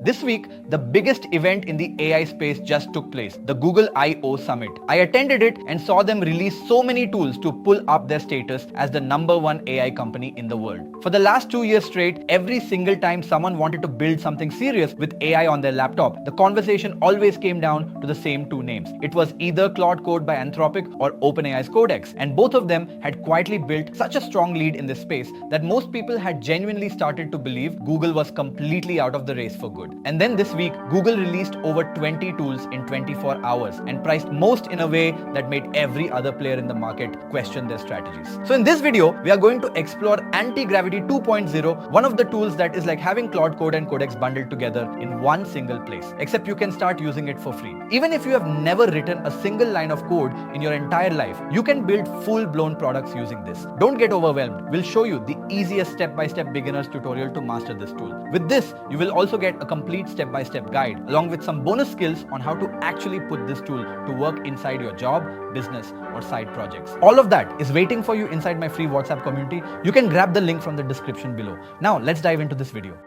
This week, the biggest event in the AI space just took place, the Google I/O Summit. I attended it and saw them release so many tools to pull up their status as the #1 AI company in the world. For the last 2 years straight, every single time someone wanted to build something serious with AI on their laptop, the conversation always came down to the same two names. It was either Claude Code by Anthropic or OpenAI's Codex, and both of them had quietly built such a strong lead in this space that most people had genuinely started to believe Google was completely out of the race for good. And then this week, Google released over 20 tools in 24 hours and priced most in a way that made every other player in the market question their strategies. So in this video, we are going to explore Antigravity 2.0, one of the tools that is like having Claude Code and Codex bundled together in one single place, except you can start using it for free. Even if you have never written a single line of code in your entire life, you can build full-blown products using this. Don't get overwhelmed. We'll show you the easiest step-by-step beginner's tutorial to master this tool. With this, you will also get a complete step-by-step guide along with some bonus skills on how to actually put this tool to work inside your job, business, or side projects. All of that is waiting for you inside my free WhatsApp community. You can grab the link from the description below. Now, let's dive into this video.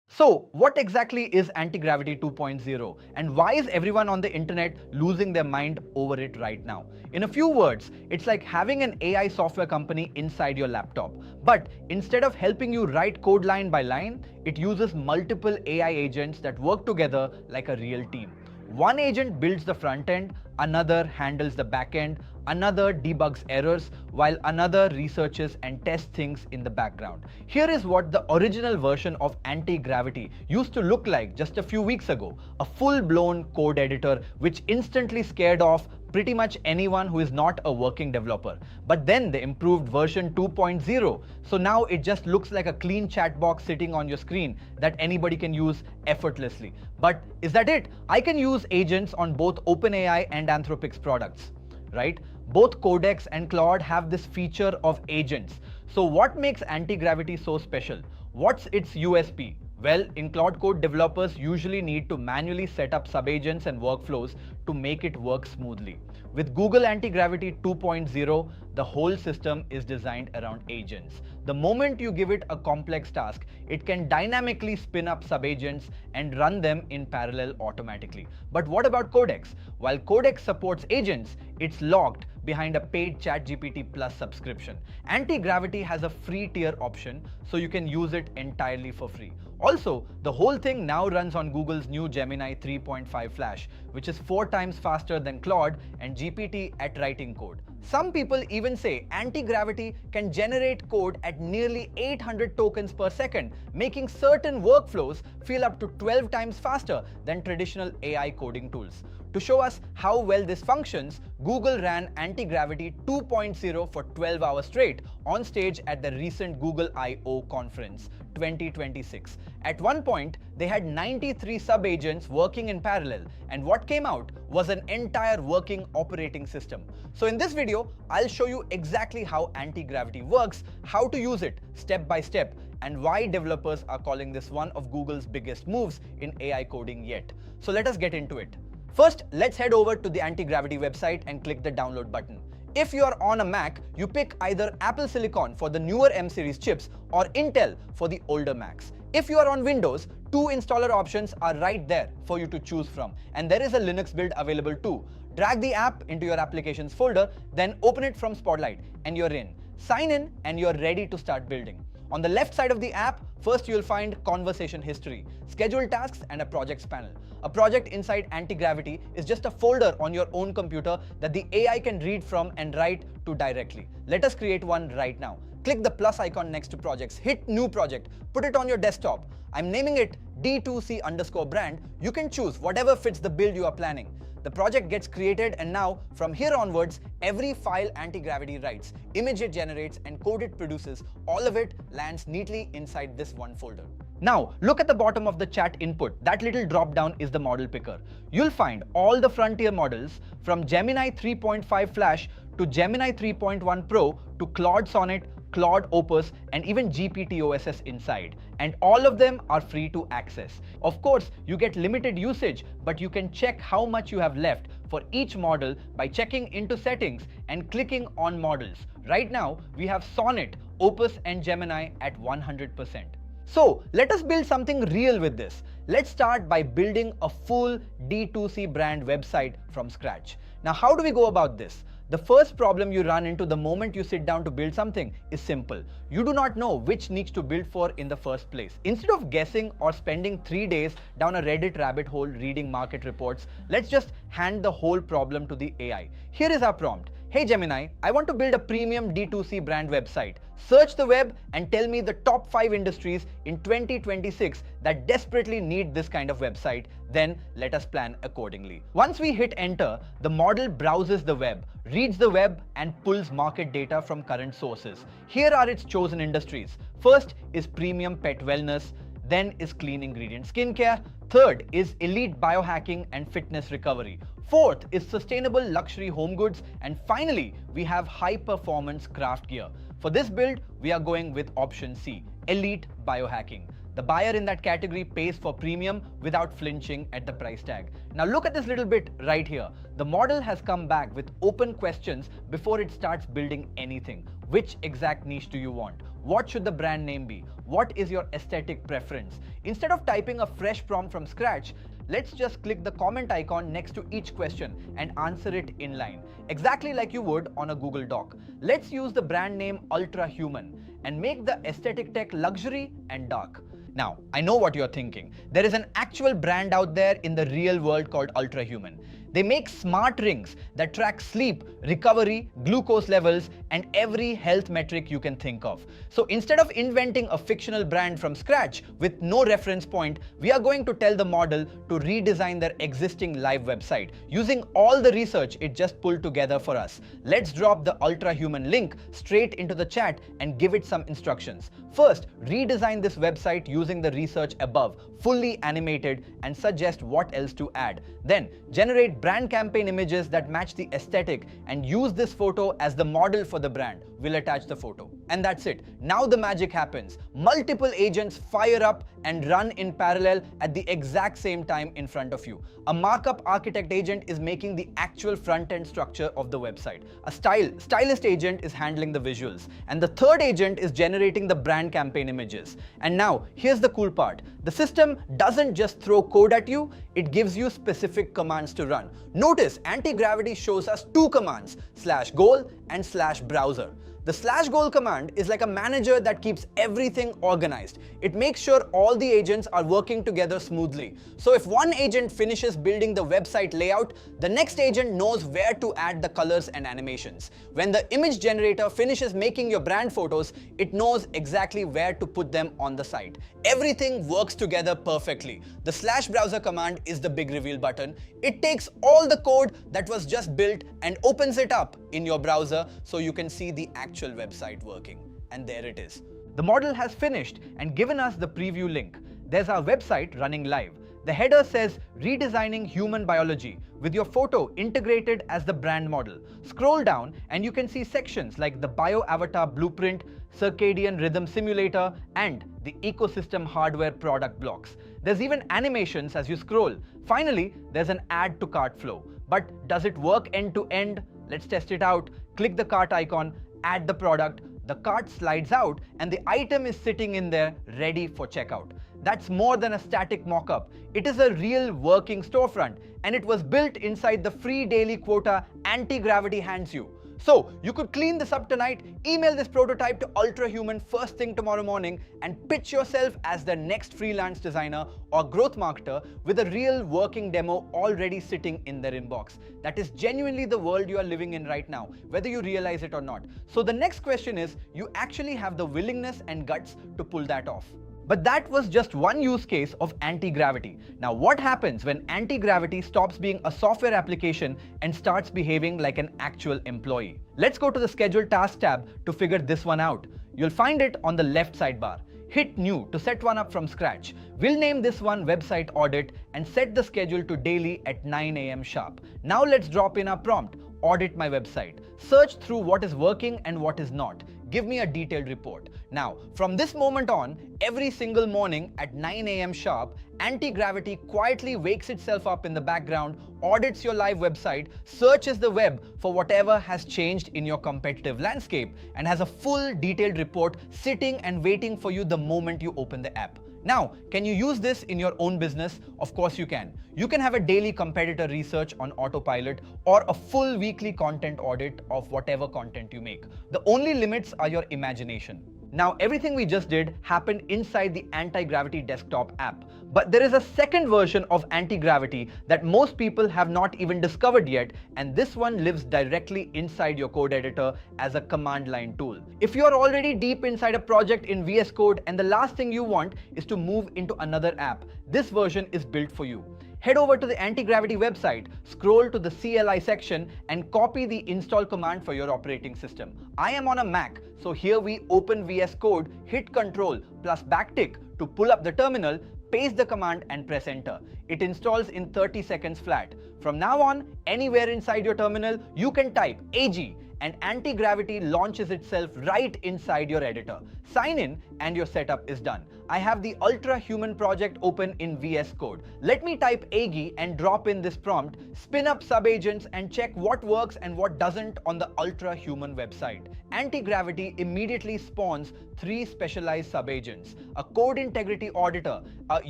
So, what exactly is Antigravity 2.0 and why is everyone on the internet losing their mind over it right now? In a few words, it's like having an AI software company inside your laptop. But instead of helping you write code line by line, it uses multiple AI agents that work together like a real team. One agent builds the front end, another handles the back end, another debugs errors, while another researches and tests things in the background. Here is what the original version of Antigravity used to look like just a few weeks ago. A full-blown code editor which instantly scared off pretty much anyone who is not a working developer. But then they improved version 2.0. So now it just looks like a clean chat box sitting on your screen that anybody can use effortlessly. But is that it? I can use agents on both OpenAI and Anthropic's products, right? Both Codex and Claude have this feature of agents. So what makes Antigravity so special? What's its USP? Well, in Claude Code, developers usually need to manually set up subagents and workflows to make it work smoothly. With Google Antigravity 2.0, the whole system is designed around agents. The moment you give it a complex task, it can dynamically spin up subagents and run them in parallel automatically. But what about Codex? While Codex supports agents, it's locked behind a paid ChatGPT Plus subscription. Antigravity has a free tier option, so you can use it entirely for free. Also, the whole thing now runs on Google's new Gemini 3.5 Flash, which is 4 times faster than Claude and GPT at writing code. Some people even say Antigravity can generate code at nearly 800 tokens per second, making certain workflows feel up to 12 times faster than traditional AI coding tools. To show us how well this functions, Google ran Antigravity 2.0 for 12 hours straight on stage at the recent Google I/O conference 2026. At one point, they had 93 sub-agents working in parallel, and what came out was an entire working operating system. So in this video, I'll show you exactly how Antigravity works, how to use it step by step, and why developers are calling this one of Google's biggest moves in AI coding yet. So let us get into it. First, let's head over to the Antigravity website and click the download button. If you are on a Mac, you pick either Apple Silicon for the newer M series chips or Intel for the older Macs. If you are on Windows, 2 installer options are right there for you to choose from, and there is a Linux build available too. Drag the app into your applications folder, then open it from Spotlight and you're in. Sign in and you're ready to start building. On the left side of the app, first you'll find conversation history, scheduled tasks, and a projects panel. A project inside Antigravity is just a folder on your own computer that the AI can read from and write to directly. Let us create one right now. Click the plus icon next to projects, hit new project, put it on your desktop. I'm naming it D2C_brand. You can choose whatever fits the build you are planning. The project gets created, and now from here onwards, every file Antigravity writes, image it generates, and code it produces, all of it lands neatly inside this one folder. Now, look at the bottom of the chat input. That little drop down is the model picker. You'll find all the frontier models from Gemini 3.5 Flash to Gemini 3.1 Pro to Claude Sonnet, Claude Opus, and even GPT-OSS inside. And all of them are free to access. Of course, you get limited usage, but you can check how much you have left for each model by checking into settings and clicking on models. Right now, we have Sonnet, Opus, and Gemini at 100%. So let us build something real with this. Let's start by building a full D2C brand website from scratch. Now, how do we go about this? The first problem you run into the moment you sit down to build something is simple. You do not know which niche to build for in the first place. Instead of guessing or spending 3 days down a Reddit rabbit hole reading market reports, let's just hand the whole problem to the AI. Here is our prompt. Hey Gemini, I want to build a premium D2C brand website. Search the web and tell me the top 5 industries in 2026 that desperately need this kind of website. Then let us plan accordingly. Once we hit enter, the model browses the web, reads the web and pulls market data from current sources. Here are its chosen industries. First is premium pet wellness, then is clean ingredient skincare, third is elite biohacking and fitness recovery, fourth is sustainable luxury home goods, and finally we have high performance craft gear. For this build, we are going with option C, elite biohacking. The buyer in that category pays for premium without flinching at the price tag. Now look at this little bit right here. The model has come back with open questions before it starts building anything. Which exact niche do you want? What should the brand name be? What is your aesthetic preference? Instead of typing a fresh prompt from scratch, let's just click the comment icon next to each question and answer it in line, exactly like you would on a Google Doc. Let's use the brand name Ultra Human and make the aesthetic tech luxury and dark. Now, I know what you're thinking. There is an actual brand out there in the real world called Ultra Human. They make smart rings that track sleep, recovery, glucose levels, and every health metric you can think of. So instead of inventing a fictional brand from scratch with no reference point, we are going to tell the model to redesign their existing live website using all the research it just pulled together for us. Let's drop the Ultra Human link straight into the chat and give it some instructions. First, redesign this website using the research above, fully animated, and suggest what else to add. Then, generate brand campaign images that match the aesthetic and use this photo as the model for the brand. We'll attach the photo. And that's it. Now the magic happens. Multiple agents fire up and run in parallel at the exact same time in front of you. A markup architect agent is making the actual front-end structure of the website. A stylist agent is handling the visuals. And the third agent is generating the brand campaign images. And now, here's the cool part. The system doesn't just throw code at you, it gives you specific commands to run. Notice, Antigravity shows us 2 commands, /goal and /browser. The /goal command is like a manager that keeps everything organized. It makes sure all the agents are working together smoothly. So if one agent finishes building the website layout, the next agent knows where to add the colors and animations. When the image generator finishes making your brand photos, it knows exactly where to put them on the site. Everything works together perfectly. The /browser command is the big reveal button. It takes all the code that was just built and opens it up in your browser so you can see the actual website working. And there it is. The model has finished and given us the preview link. There's our website running live. The header says redesigning human biology with your photo integrated as the brand model. Scroll down and you can see sections like the bio avatar blueprint, circadian rhythm simulator, and the ecosystem hardware product blocks. There's even animations as you scroll. Finally, there's an add to cart flow. But does it work end to end? Let's test it out. Click the cart icon, add the product, the cart slides out, and the item is sitting in there ready for checkout. That's more than a static mock-up. It is a real working storefront, and it was built inside the free daily quota Antigravity hands you. So you could clean this up tonight, email this prototype to Ultra Human first thing tomorrow morning, and pitch yourself as the next freelance designer or growth marketer with a real working demo already sitting in their inbox. That is genuinely the world you are living in right now, whether you realize it or not. So the next question is, you actually have the willingness and guts to pull that off. But that was just one use case of Antigravity. Now what happens when Antigravity stops being a software application and starts behaving like an actual employee? Let's go to the Schedule Task tab to figure this one out. You'll find it on the left sidebar. Hit New to set one up from scratch. We'll name this one Website Audit and set the schedule to daily at 9 AM sharp. Now let's drop in our prompt, audit my website. Search through what is working and what is not. give me a detailed report. Now, from this moment on, every single morning at 9 a.m. sharp, Antigravity quietly wakes itself up in the background, audits your live website, searches the web for whatever has changed in your competitive landscape, and has a full detailed report sitting and waiting for you the moment you open the app. Now, can you use this in your own business? Of course you can. You can have a daily competitor research on autopilot or a full weekly content audit of whatever content you make. The only limits are your imagination. Now, everything we just did happened inside the Antigravity desktop app. But there is a second version of Antigravity that most people have not even discovered yet, and this one lives directly inside your code editor as a command line tool. If you are already deep inside a project in VS Code and the last thing you want is to move into another app, this version is built for you. Head over to the Antigravity website, scroll to the CLI section and copy the install command for your operating system. I am on a Mac, so here we open VS Code, hit Ctrl plus backtick to pull up the terminal, paste the command and press enter. It installs in 30 seconds flat. From now on, anywhere inside your terminal, you can type AG and Antigravity launches itself right inside your editor. Sign in and your setup is done. I have the Ultra Human project open in VS Code. Let me type AGI and drop in this prompt, spin up subagents and check what works and what doesn't on the Ultra Human website. Antigravity immediately spawns 3 specialized subagents, a code integrity auditor, a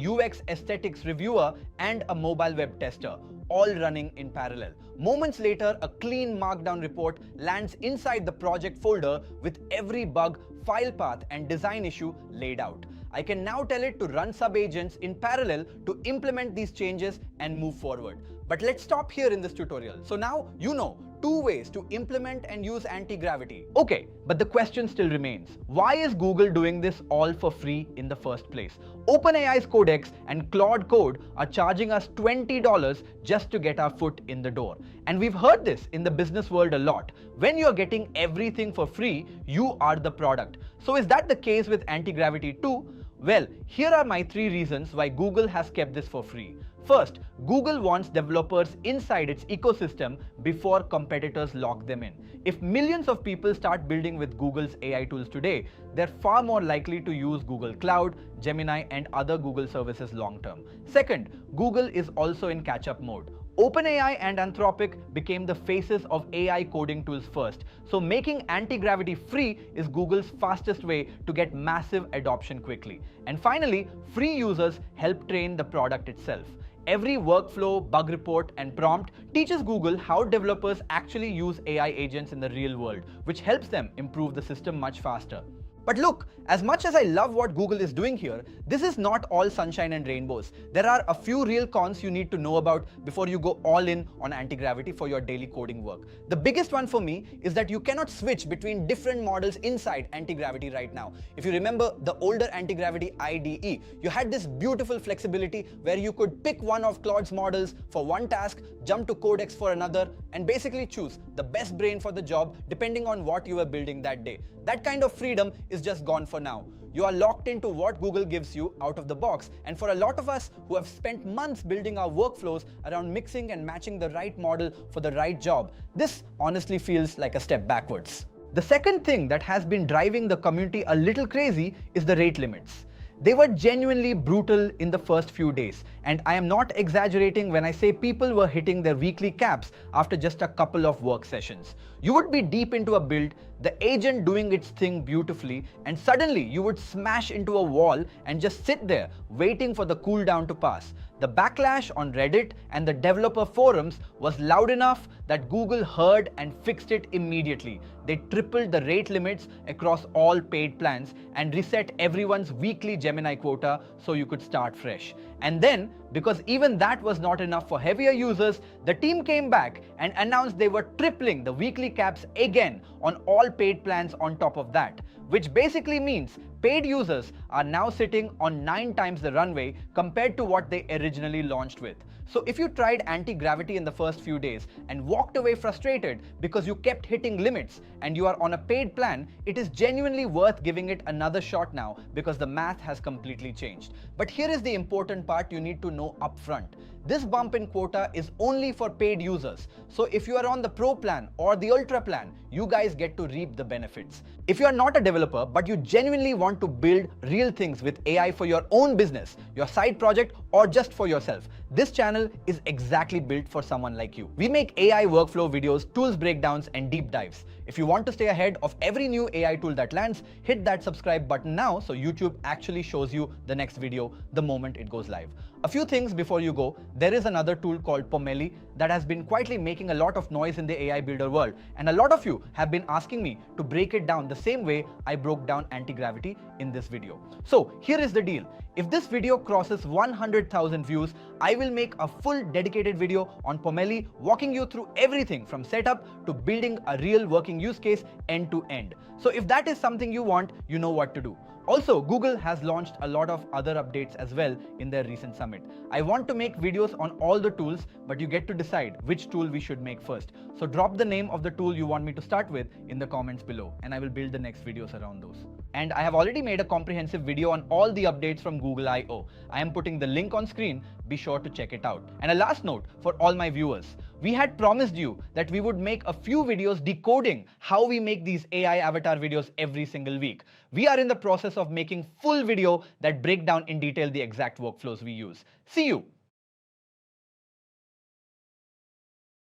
UX aesthetics reviewer, and a mobile web tester, all running in parallel. Moments later, a clean markdown report lands inside the project folder with every bug, file path, and design issue laid out. I can now tell it to run subagents in parallel to implement these changes and move forward. But let's stop here in this tutorial. So now you know 2 ways to implement and use Antigravity. Okay, but the question still remains. Why is Google doing this all for free in the first place? OpenAI's Codex and Claude code are charging us $20 just to get our foot in the door. And we've heard this in the business world a lot. When you're getting everything for free, you are the product. So is that the case with Antigravity too? Well, here are my 3 reasons why Google has kept this for free. First, Google wants developers inside its ecosystem before competitors lock them in. If millions of people start building with Google's AI tools today, they're far more likely to use Google Cloud, Gemini, and other Google services long term. Second, Google is also in catch-up mode. OpenAI and Anthropic became the faces of AI coding tools first, so making Antigravity free is Google's fastest way to get massive adoption quickly. And finally, free users help train the product itself. Every workflow, bug report, and prompt teaches Google how developers actually use AI agents in the real world, which helps them improve the system much faster. But look, as much as I love what Google is doing here, this is not all sunshine and rainbows. There are a few real cons you need to know about before you go all in on Antigravity for your daily coding work. The biggest one for me is that you cannot switch between different models inside Antigravity right now. If you remember the older Antigravity IDE, you had this beautiful flexibility where you could pick one of Claude's models for one task, jump to Codex for another, and basically choose the best brain for the job depending on what you were building that day. That kind of freedom is just gone for now. You are locked into what Google gives you out of the box, and for a lot of us who have spent months building our workflows around mixing and matching the right model for the right job, this honestly feels like a step backwards. The second thing that has been driving the community a little crazy is the rate limits. They were genuinely brutal in the first few days, and I am not exaggerating when I say people were hitting their weekly caps after just a couple of work sessions. You would be deep into a build, the agent doing its thing beautifully, and suddenly you would smash into a wall and just sit there waiting for the cooldown to pass. The backlash on Reddit and the developer forums was loud enough that Google heard and fixed it immediately. They tripled the rate limits across all paid plans and reset everyone's weekly Gemini quota so you could start fresh. And then, because even that was not enough for heavier users, the team came back and announced they were tripling the weekly caps again on all paid plans on top of that, which basically means paid users are now sitting on 9 times the runway compared to what they originally launched with. So if you tried Antigravity in the first few days and walked away frustrated because you kept hitting limits and you are on a paid plan, it is genuinely worth giving it another shot now because the math has completely changed. But here is the important part you need to know upfront. This bump in quota is only for paid users. So if you are on the Pro plan or the Ultra plan, you guys get to reap the benefits. If you are not a developer but you genuinely want to build real things with AI for your own business, your side project, or just for yourself, this channel is exactly built for someone like you. We make AI workflow videos, tools breakdowns, and deep dives. If you want to stay ahead of every new AI tool that lands, hit that subscribe button now so YouTube actually shows you the next video the moment it goes live. A few things before you go, there is another tool called Pomeli that has been quietly making a lot of noise in the AI builder world, and a lot of you have been asking me to break it down the same way I broke down Antigravity in this video. So here is the deal. If this video crosses 100,000 views, I will make a full dedicated video on Pomeli, walking you through everything from setup to building a real working use case end to end. So if that is something you want, you know what to do. Also, Google has launched a lot of other updates as well in their recent summit. I want to make videos on all the tools, but you get to decide which tool we should make first. So drop the name of the tool you want me to start with in the comments below, and I will build the next videos around those. And I have already made a comprehensive video on all the updates from Google I/O. I am putting the link on screen, be sure to check it out. And a last note for all my viewers. We had promised you that we would make a few videos decoding how we make these AI avatar videos every single week. We are in the process of making full video that break down in detail the exact workflows we use. See you